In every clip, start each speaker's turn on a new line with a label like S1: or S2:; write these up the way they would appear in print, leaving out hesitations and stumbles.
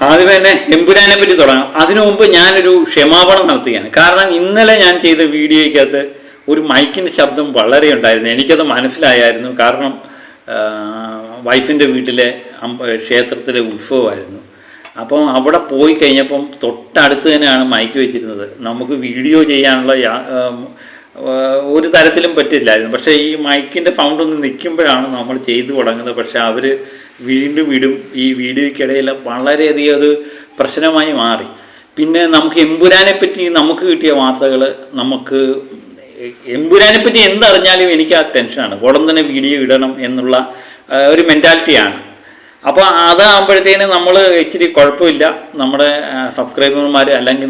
S1: ആദ്യമേ തന്നെ എമ്പുരാനെ പറ്റി തുടങ്ങാം. അതിനു മുമ്പ് ഞാനൊരു ക്ഷമാപണം നടത്തുകയാണ്. കാരണം ഇന്നലെ ഞാൻ ചെയ്ത വീഡിയോയ്ക്കകത്ത് ഒരു മൈക്കിൻ്റെ ശബ്ദം വളരെ ഉണ്ടായിരുന്നു. എനിക്കത് മനസ്സിലായായിരുന്നു. കാരണം വൈഫിൻ്റെ വീട്ടിലെ ക്ഷേത്രത്തിലെ ഉത്സവമായിരുന്നു. അപ്പം അവിടെ പോയി കഴിഞ്ഞപ്പം തൊട്ടടുത്ത് തന്നെയാണ് മൈക്ക് വെച്ചിരുന്നത്. നമുക്ക് വീഡിയോ ചെയ്യാനുള്ള ഒരു തരത്തിലും പറ്റില്ലായിരുന്നു. പക്ഷേ ഈ മൈക്കിൻ്റെ സൗണ്ട് ഒന്ന് നിൽക്കുമ്പോഴാണ് നമ്മൾ ചെയ്തു തുടങ്ങുന്നത്. പക്ഷേ അവർ വീണ്ടും വിടും. ഈ വീഡിയോയ്ക്കിടയിൽ വളരെയധികം അത് പ്രശ്നമായി മാറി. പിന്നെ നമുക്ക് എമ്പുരാനെ പറ്റി നമുക്ക് കിട്ടിയ വാർത്തകൾ, നമുക്ക് എമ്പുരാനെ പറ്റി എന്തറിഞ്ഞാലും എനിക്ക് ആ ടെൻഷനാണ്. ഉടൻ തന്നെ വീഡിയോ ഇടണം എന്നുള്ള ഒരു മെൻറ്റാലിറ്റിയാണ്. അപ്പോൾ അതാകുമ്പോഴത്തേനും നമ്മൾ ഇച്ചിരി കുഴപ്പമില്ല. നമ്മുടെ സബ്സ്ക്രൈബർമാർ അല്ലെങ്കിൽ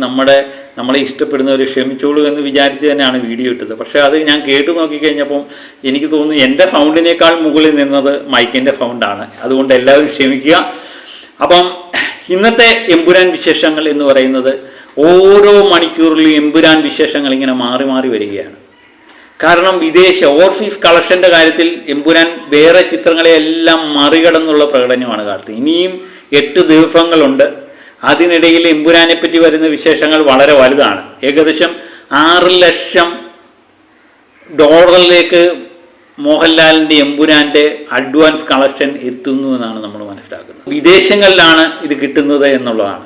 S1: നമ്മളെ ഇഷ്ടപ്പെടുന്നവർ ക്ഷമിച്ചോളൂ എന്ന് വിചാരിച്ച് തന്നെയാണ് വീഡിയോ ഇട്ടത്. പക്ഷേ അത് ഞാൻ കേട്ട് നോക്കിക്കഴിഞ്ഞപ്പം എനിക്ക് തോന്നുന്നു എൻ്റെ സൗണ്ടിനേക്കാൾ മുകളിൽ നിന്നത് മൈക്കിൻ്റെ സൗണ്ടാണ്. അതുകൊണ്ട് എല്ലാവരും ക്ഷമിക്കുക. അപ്പം ഇന്നത്തെ എമ്പുരാൻ വിശേഷങ്ങൾ എന്ന് പറയുന്നത് ഓരോ മണിക്കൂറിലും എമ്പുരാൻ വിശേഷങ്ങൾ ഇങ്ങനെ മാറി മാറി വരികയാണ്. കാരണം വിദേശ ഓവർസീസ് കളക്ഷൻ്റെ കാര്യത്തിൽ എമ്പുരാൻ വേറെ ചിത്രങ്ങളെയെല്ലാം മറികടന്നുള്ള പ്രകടനമാണ് കാട്ടുന്നത്. ഇനിയും 8 ദിവസങ്ങളുണ്ട്. അതിനിടയിൽ എമ്പുരാനെ പറ്റി വരുന്ന വിശേഷങ്ങൾ വളരെ വലുതാണ്. ഏകദേശം $6 ലക്ഷം മോഹൻലാലിൻ്റെ എമ്പുരാൻ്റെ അഡ്വാൻസ് കളക്ഷൻ എത്തുന്നു എന്നാണ് നമ്മൾ മനസ്സിലാക്കുന്നത്. വിദേശങ്ങളിലാണ് ഇത് കിട്ടുന്നത് എന്നുള്ളതാണ്.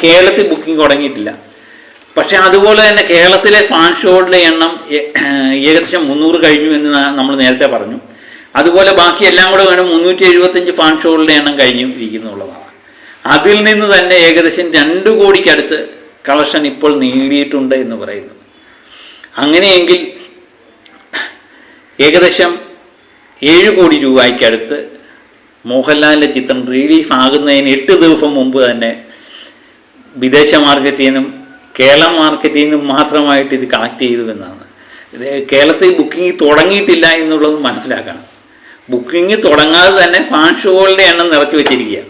S1: കേരളത്തിൽ ബുക്കിംഗ് തുടങ്ങിയിട്ടില്ല. പക്ഷേ അതുപോലെ തന്നെ കേരളത്തിലെ ഫാൻ ഷോകളുടെ എണ്ണം ഏകദേശം 300 കഴിഞ്ഞു എന്ന് നമ്മൾ നേരത്തെ പറഞ്ഞു. അതുപോലെ ബാക്കി എല്ലാം കൂടെ വേണം 375 ഫാൻ ഷോകളുടെ എണ്ണം കഴിഞ്ഞു ഇരിക്കുന്നുള്ളതാണ്. അതിൽ നിന്ന് തന്നെ ഏകദേശം 2 കോടിക്കടുത്ത് കളക്ഷൻ ഇപ്പോൾ നേടിയിട്ടുണ്ട് എന്ന് പറയുന്നു. അങ്ങനെയെങ്കിൽ ഏകദേശം 7 കോടി രൂപയ്ക്കടുത്ത് മോഹൻലാലിൻ്റെ ചിത്രം റിലീഫ് ആകുന്നതിന് 8 ദിവസം മുമ്പ് തന്നെ വിദേശ മാർക്കറ്റിൽ നിന്നും കേരള മാർക്കറ്റിൽ നിന്നും മാത്രമായിട്ട് ഇത് കണക്ട് ചെയ്തു എന്നാണ്. കേരളത്തിൽ ബുക്കിംഗ് തുടങ്ങിയിട്ടില്ല എന്നുള്ളത് മനസ്സിലാക്കണം. ബുക്കിംഗ് തുടങ്ങാതെ തന്നെ ഫാൻ ഷോകളുടെ എണ്ണം നിറച്ചു വെച്ചിരിക്കുക.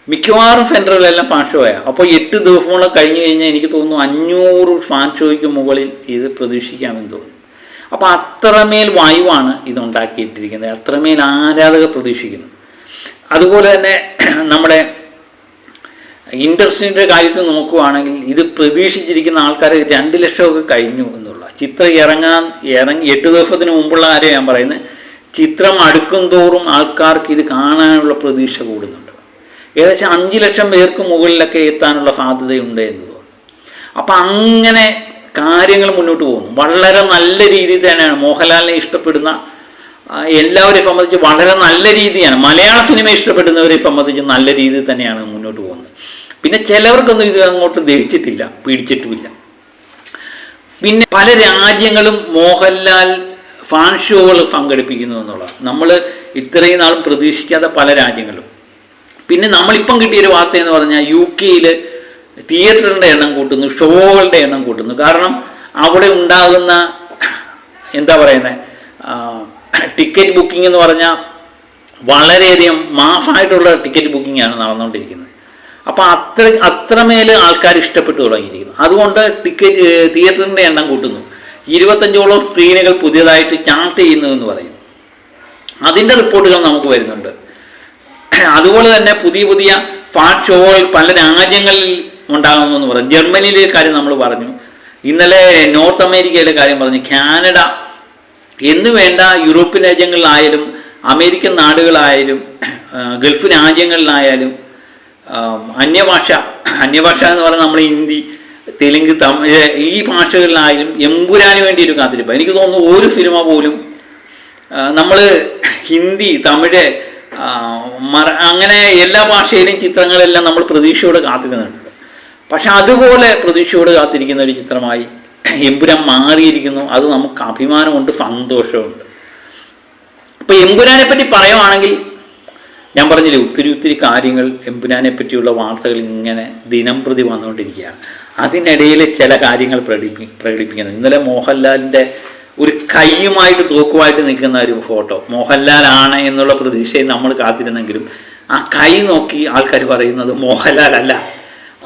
S1: മിക്കവാറും സെൻറ്ററുകളെല്ലാം ഫാൻ ഷോയാണ്. അപ്പോൾ 8 ദിവസങ്ങൾ കഴിഞ്ഞ് കഴിഞ്ഞാൽ എനിക്ക് തോന്നുന്നു 500 ഫാൻ ഷോയ്ക്ക് മുകളിൽ ഇത് പ്രതീക്ഷിക്കാമെന്ന് തോന്നുന്നു. അപ്പോൾ അത്രമേൽ വായുവാണ് ഇതുണ്ടാക്കിയിട്ടിരിക്കുന്നത്. അത്രമേൽ ആരാധകർ പ്രതീക്ഷിക്കുന്നു. അതുപോലെ തന്നെ നമ്മുടെ ഇൻഡസ്ട്രീൻ്റെ കാര്യത്തിൽ നോക്കുകയാണെങ്കിൽ ഇത് പ്രതീക്ഷിച്ചിരിക്കുന്ന ആൾക്കാർ 2 ലക്ഷമൊക്കെ കഴിഞ്ഞു എന്നുള്ള. ചിത്രം ഇറങ്ങി 8 ദിവസത്തിന് മുമ്പുള്ള കാര്യം ഞാൻ പറയുന്നത്. ചിത്രം അടുക്കും തോറും ആൾക്കാർക്ക് ഇത് കാണാനുള്ള പ്രതീക്ഷ കൂടുന്നുണ്ട്. ഏകദേശം 5 ലക്ഷം പേർക്ക് മുകളിലൊക്കെ എത്താനുള്ള സാധ്യതയുണ്ട് എന്ന് തോന്നുന്നു. അപ്പം അങ്ങനെ കാര്യങ്ങൾ മുന്നോട്ട് പോകുന്നു. വളരെ നല്ല രീതിയിൽ തന്നെയാണ് മോഹൻലാലിനെ ഇഷ്ടപ്പെടുന്ന എല്ലാവരെയും സംബന്ധിച്ച് വളരെ നല്ല രീതിയാണ്. മലയാള സിനിമ ഇഷ്ടപ്പെടുന്നവരെ സംബന്ധിച്ച് നല്ല രീതിയിൽ തന്നെയാണ് മുന്നോട്ട് പോകുന്നത്. പിന്നെ ചിലവർക്കൊന്നും ഇത് അങ്ങോട്ട് ദഹിച്ചിട്ടില്ല, പിടിച്ചിട്ടുമില്ല. പിന്നെ പല രാജ്യങ്ങളും മോഹൻലാൽ ഫാൻ ഷോകൾ സംഘടിപ്പിക്കുന്നു എന്നുള്ളതാണ്. നമ്മൾ ഇത്രയും നാളും പ്രതീക്ഷിക്കാത്ത പല രാജ്യങ്ങളും. പിന്നെ നമ്മളിപ്പം കിട്ടിയൊരു വാർത്ത എന്ന് പറഞ്ഞാൽ UK തിയേറ്ററിൻ്റെ എണ്ണം കൂട്ടുന്നു, ഷോകളുടെ എണ്ണം കൂട്ടുന്നു. കാരണം അവിടെ ഉണ്ടാകുന്ന എന്താ പറയുന്നത് ടിക്കറ്റ് ബുക്കിംഗ് എന്ന് പറഞ്ഞാൽ വളരെയധികം മാസമായിട്ടുള്ള ടിക്കറ്റ് ബുക്കിംഗാണ് നടന്നുകൊണ്ടിരിക്കുന്നത്. അപ്പോൾ അത്രമേൽ ആൾക്കാർ ഇഷ്ടപ്പെട്ടു തുടങ്ങിയിരിക്കുന്നു. അതുകൊണ്ട് തിയേറ്ററിൻ്റെ എണ്ണം കൂട്ടുന്നു. 25ഓളം സ്ക്രീനുകൾ പുതിയതായിട്ട് ചാർട്ട് ചെയ്യുന്നു എന്ന് പറയുന്നു. അതിൻ്റെ റിപ്പോർട്ടുകൾ നമുക്ക് വരുന്നുണ്ട്. അതുപോലെ തന്നെ പുതിയ ഫാൻ ഷോകൾ പല രാജ്യങ്ങളിൽ ഉണ്ടാകുമെന്ന് പറഞ്ഞു. ജർമ്മനിയിലെ കാര്യം നമ്മൾ പറഞ്ഞു. ഇന്നലെ നോർത്ത് അമേരിക്കയിലെ കാര്യം പറഞ്ഞു. കാനഡ എന്ന് വേണ്ട യൂറോപ്യൻ രാജ്യങ്ങളിലായാലും അമേരിക്കൻ നാടുകളായാലും ഗൾഫ് രാജ്യങ്ങളിലായാലും അന്യഭാഷ എന്ന് പറഞ്ഞാൽ നമ്മൾ ഹിന്ദി, തെലുങ്ക്, തമിഴ് ഈ ഭാഷകളിലായാലും എമ്പുരാന് വേണ്ടി ഒരു കാത്തിരിപ്പ്. എനിക്ക് തോന്നുന്നു ഒരു സിനിമ പോലും നമ്മൾ ഹിന്ദി, തമിഴ് അങ്ങനെ എല്ലാ ഭാഷയിലും ചിത്രങ്ങളെല്ലാം നമ്മൾ പ്രതീക്ഷയോടെ കാത്തിരുന്നുണ്ട്. പക്ഷെ അതുപോലെ പ്രതീക്ഷയോടെ കാത്തിരിക്കുന്ന ഒരു ചിത്രമായി എമ്പുരാൻ മാറിയിരിക്കുന്നു. അത് നമുക്ക് അഭിമാനമുണ്ട്, സന്തോഷമുണ്ട്. അപ്പോൾ എമ്പുരാനെ പറ്റി പറയുവാണെങ്കിൽ ഞാൻ പറഞ്ഞില്ലേ ഒത്തിരി കാര്യങ്ങൾ എമ്പുരാനെ പറ്റിയുള്ള വാർത്തകൾ ഇങ്ങനെ ദിനം പ്രതി വന്നുകൊണ്ടിരിക്കുകയാണ്. അതിനിടയിൽ ചില കാര്യങ്ങൾ പ്രകടിപ്പിക്കുന്നത്. ഇന്നലെ മോഹൻലാലിൻ്റെ ഒരു കൈയുമായിട്ട് തോക്കുമായിട്ട് നിൽക്കുന്ന ഒരു ഫോട്ടോ മോഹൻലാലാണ് എന്നുള്ള പ്രതീക്ഷയിൽ നമ്മൾ കാത്തിരുന്നെങ്കിലും ആ കൈ നോക്കി ആൾക്കാർ പറയുന്നത് മോഹൻലാൽ അല്ല,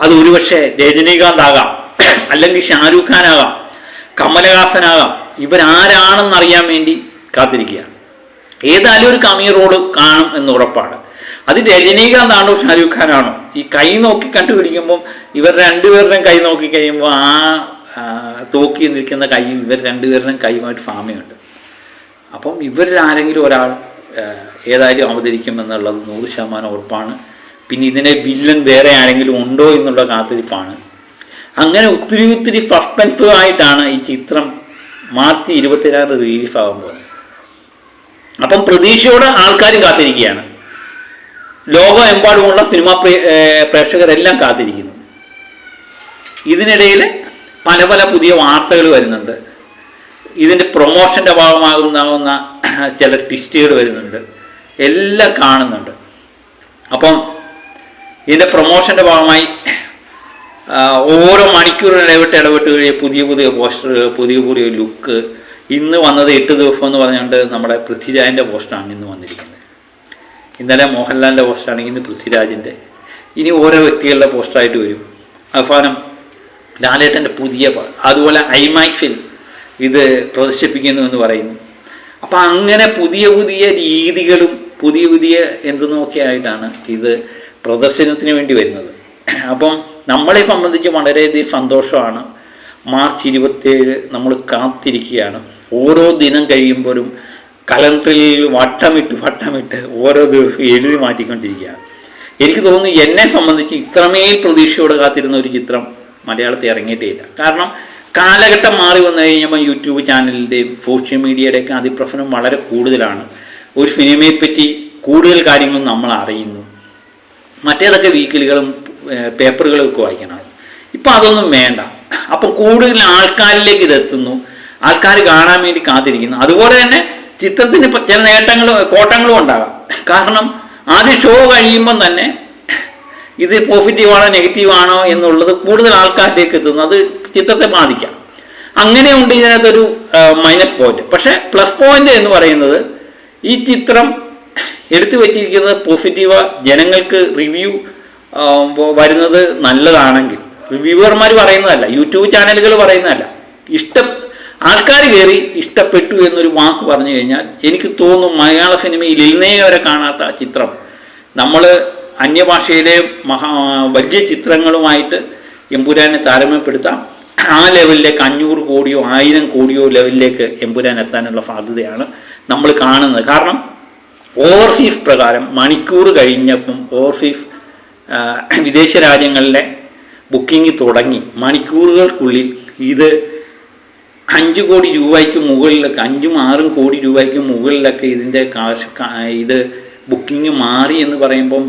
S1: അത് ഒരുപക്ഷെ രജനീകാന്ത് ആകാം, അല്ലെങ്കിൽ ഷാരൂഖ് ഖാൻ ആകാം, കമലഹാസനാകാം. ഇവരാരാണെന്നറിയാൻ വേണ്ടി കാത്തിരിക്കുകയാണ്. ഏതായാലും ഒരു കമി റോഡ് കാണും എന്ന് ഉറപ്പാണ്. അത് രജനീകാന്താണോ ഷാരൂഖ് ഖാനാണോ? ഈ കൈ നോക്കി കണ്ടുപിടിക്കുമ്പം ഇവർ രണ്ടുപേരുടെയും കൈ നോക്കി കഴിയുമ്പോൾ തോക്കി നിൽക്കുന്ന കൈ ഇവർ രണ്ടുപേരുടെയും കൈയുമായിട്ട് ഫാമയുണ്ട്. അപ്പം ഇവരിൽ ആരെങ്കിലും ഒരാൾ ഏതായാലും അവതരിക്കുമെന്നുള്ളത് 100% ഉറപ്പാണ്. പിന്നെ ഇതിനെ വില്ലൻ വേറെ ആരെങ്കിലും ഉണ്ടോ എന്നുള്ള കാത്തിരിപ്പാണ്. അങ്ങനെ ഒത്തിരി സസ്പെൻസ് ആയിട്ടാണ് ഈ ചിത്രം മാർച്ച് 26 റിലീസ് ആകാൻ പോകുന്നത്. അപ്പം പ്രതീക്ഷയോടെ ആൾക്കാരും കാത്തിരിക്കുകയാണ്. ലോകമെമ്പാടുമുള്ള സിനിമാ പ്രേക്ഷകരെല്ലാം കാത്തിരിക്കുന്നു. ഇതിനിടയിൽ പല പുതിയ വാർത്തകൾ വരുന്നുണ്ട്. ഇതിൻ്റെ പ്രൊമോഷൻ്റെ ഭാഗമാകുന്ന ചില ട്വിസ്റ്റുകൾ വരുന്നുണ്ട്, എല്ലാം കാണുന്നുണ്ട്. അപ്പം ഇതിൻ്റെ പ്രൊമോഷൻ്റെ ഭാഗമായി ഓരോ മണിക്കൂറിന് ഇടവിട്ട് പുതിയ പോസ്റ്റർ, പുതിയ ലുക്ക്. ഇന്ന് വന്നത് 8 ദിവസം എന്ന് പറഞ്ഞുകൊണ്ട് നമ്മുടെ പൃഥ്വിരാജിൻ്റെ പോസ്റ്ററാണ് ഇന്ന് വന്നിരിക്കുന്നത്. ഇന്നലെ മോഹൻലാലിൻ്റെ പോസ്റ്ററാണെങ്കിൽ ഇന്ന് പൃഥ്വിരാജിൻ്റെ. ഇനി ഓരോ വ്യക്തികളുടെ പോസ്റ്ററായിട്ട് വരും. അവസാനം ലാലേട്ടൻ്റെ പുതിയ, അതുപോലെ ഐമാക്സിൽ ഇത് പ്രദർശിപ്പിക്കുന്നു എന്ന് പറയുന്നു. അപ്പം അങ്ങനെ പുതിയ രീതികളും പുതിയ എന്തെന്നൊക്കെ ആയിട്ടാണ് ഇത് പ്രദർശനത്തിന് വേണ്ടി വരുന്നത്. അപ്പം നമ്മളെ സംബന്ധിച്ച് വളരെയധികം സന്തോഷമാണ്. മാർച്ച് 27 നമ്മൾ കാത്തിരിക്കുകയാണ്. ഓരോ ദിനം കഴിയുമ്പോഴും കലണ്ടറിൽ വട്ടമിട്ട് ഓരോ ദിവസവും എഴുതി മാറ്റിക്കൊണ്ടിരിക്കുകയാണ്. എനിക്ക് തോന്നുന്നു എന്നെ സംബന്ധിച്ച് ഇത്രമേൽ പ്രതീക്ഷയോടെ കാത്തിരുന്ന ഒരു ചിത്രം മലയാളത്തിൽ ഇറങ്ങിയിട്ടേ ഇല്ല. കാരണം കാലഘട്ടം മാറി വന്നു കഴിഞ്ഞപ്പോൾ യൂട്യൂബ് ചാനലിൻ്റെയും സോഷ്യൽ മീഡിയയുടെയൊക്കെ അതിപ്രസരം വളരെ കൂടുതലാണ്. ഒരു സിനിമയെപ്പറ്റി കൂടുതൽ കാര്യങ്ങളും നമ്മൾ അറിയുന്നു. മറ്റേതൊക്കെ വീക്കിലുകളും പേപ്പറുകളും ഒക്കെ വായിക്കണം. ഇപ്പം അതൊന്നും വേണ്ട. അപ്പം കൂടുതൽ ആൾക്കാരിലേക്ക് ഇതെത്തുന്നു, ആൾക്കാർ കാണാൻ വേണ്ടി കാത്തിരിക്കുന്നു. അതുപോലെ തന്നെ ചിത്രത്തിന് ചില കോട്ടങ്ങളും ഉണ്ടാകാം. കാരണം ആദ്യം ഷോ കഴിയുമ്പം തന്നെ ഇത് പോസിറ്റീവാണോ നെഗറ്റീവാണോ എന്നുള്ളത് കൂടുതൽ ആൾക്കാരിലേക്ക് എത്തുന്നു. അത് ചിത്രത്തെ ബാധിക്കാം. അങ്ങനെയുണ്ട് ഇതിനകത്തൊരു മൈനസ് പോയിന്റ്. പക്ഷേ പ്ലസ് പോയിന്റ് എന്ന് പറയുന്നത് ഈ ചിത്രം എടുത്തു വച്ചിരിക്കുന്നത് പോസിറ്റീവ്, ജനങ്ങൾക്ക് റിവ്യൂ വരുന്നത് നല്ലതാണെങ്കിൽ, റിവ്യൂവർമാർ പറയുന്നതല്ല, യൂട്യൂബ് ചാനലുകൾ പറയുന്നതല്ല, ആൾക്കാർ കയറി ഇഷ്ടപ്പെട്ടു എന്നൊരു വാക്ക് പറഞ്ഞു കഴിഞ്ഞാൽ എനിക്ക് തോന്നും മലയാള സിനിമയിൽ ഇന്നേ വരെ കാണാത്ത ചിത്രം, നമ്മൾ അന്യഭാഷയിലെ വലിയ ചിത്രങ്ങളുമായിട്ട് എമ്പുരാനെ താരതമ്യപ്പെടുത്താം. ആ ലെവലിലേക്ക് 500 കോടിയോ 1000 കോടിയോ ലെവലിലേക്ക് എമ്പുരാൻ എത്താനുള്ള സാധ്യതയാണ് നമ്മൾ കാണുന്നത്. കാരണം ഓവർസീസ് പ്രകാരം മണിക്കൂർ കഴിഞ്ഞപ്പം ഓവർസീസ് വിദേശ രാജ്യങ്ങളിലെ ബുക്കിംഗ് തുടങ്ങി. മണിക്കൂറുകൾക്കുള്ളിൽ ഇത് 5 കോടി രൂപയ്ക്ക് മുകളിലൊക്കെ, 5-6 കോടി രൂപയ്ക്ക് മുകളിലൊക്കെ ഇതിൻ്റെ ഇത് ബുക്കിംഗ് മാറി എന്ന് പറയുമ്പം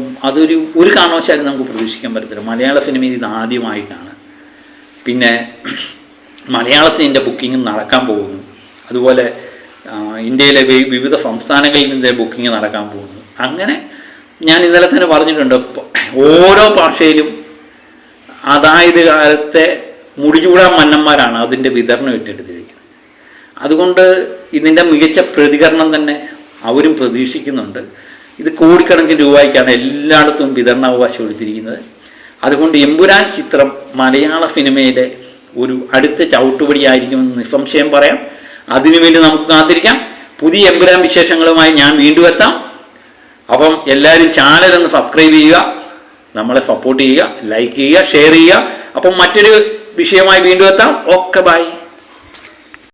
S1: ഒരു കാരണവശാലും നമുക്ക് പ്രതീക്ഷിക്കാൻ പറ്റത്തില്ല. മലയാള സിനിമയിൽ ഇത് ആദ്യമായിട്ടാണ്. പിന്നെ മലയാളത്തിൻ്റെ ബുക്കിംഗ് നടക്കാൻ പോകുന്നു. അതുപോലെ ഇന്ത്യയിലെ വിവിധ സംസ്ഥാനങ്ങളിൽ നിന്ന് ബുക്കിംഗ് നടക്കാൻ പോകുന്നു. അങ്ങനെ ഞാൻ ഇന്നലെ തന്നെ പറഞ്ഞിട്ടുണ്ട്, ഓരോ ഭാഷയിലും അതായത് കാലത്തെ മുടിചൂടാൻ മന്നന്മാരാണ് അതിൻ്റെ വിതരണം ഏറ്റെടുത്തിരിക്കുന്നത്. അതുകൊണ്ട് ഇതിൻ്റെ മികച്ച പ്രതികരണം തന്നെ അവരും പ്രതീക്ഷിക്കുന്നുണ്ട്. ഇത് കോടിക്കണക്കിന് രൂപയ്ക്കാണ് എല്ലായിടത്തും വിതരണാവകാശം എടുത്തിരിക്കുന്നത്. അതുകൊണ്ട് എമ്പുരാൻ ചിത്രം മലയാള സിനിമയിലെ ഒരു അടുത്ത ചവിട്ടുപടിയായിരിക്കുമെന്ന് നിസ്സംശയം പറയാം. അതിനുവേണ്ടി നമുക്ക് കാത്തിരിക്കാം. പുതിയ എമ്പുരാൻ വിശേഷങ്ങളുമായി ഞാൻ വീണ്ടും എത്താം. അപ്പം എല്ലാവരും ചാനലൊന്ന് സബ്സ്ക്രൈബ് ചെയ്യുക, നമ്മളെ സപ്പോർട്ട് ചെയ്യുക, ലൈക്ക് ചെയ്യുക, ഷെയർ ചെയ്യുക. അപ്പം മറ്റൊരു വിഷയമായി വീണ്ടും എത്താം. Okay, by.